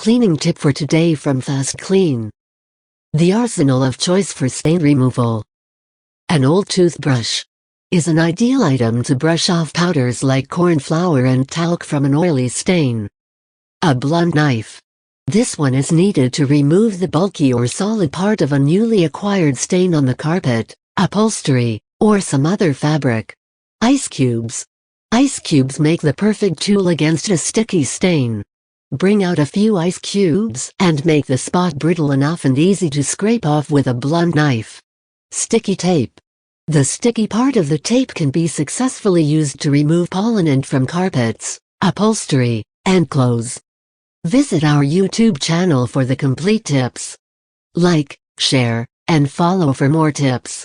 cleaning tip for today from FastKlean. The arsenal of choice for stain removal. An old toothbrush is an ideal item to brush off powders like corn flour and talc from an oily stain. A blunt knife. This one is needed to remove the bulky or solid part of a newly acquired stain on the carpet, upholstery, or some other fabric. Ice cubes. Ice cubes make the perfect tool against a sticky stain. Bring out a few ice cubes and make the spot brittle enough and easy to scrape off with a blunt knife. Sticky tape. The sticky part of the tape can be successfully used to remove pollen from carpets, upholstery, and clothes. Visit our YouTube channel for the complete tips. Like, share, and follow for more tips.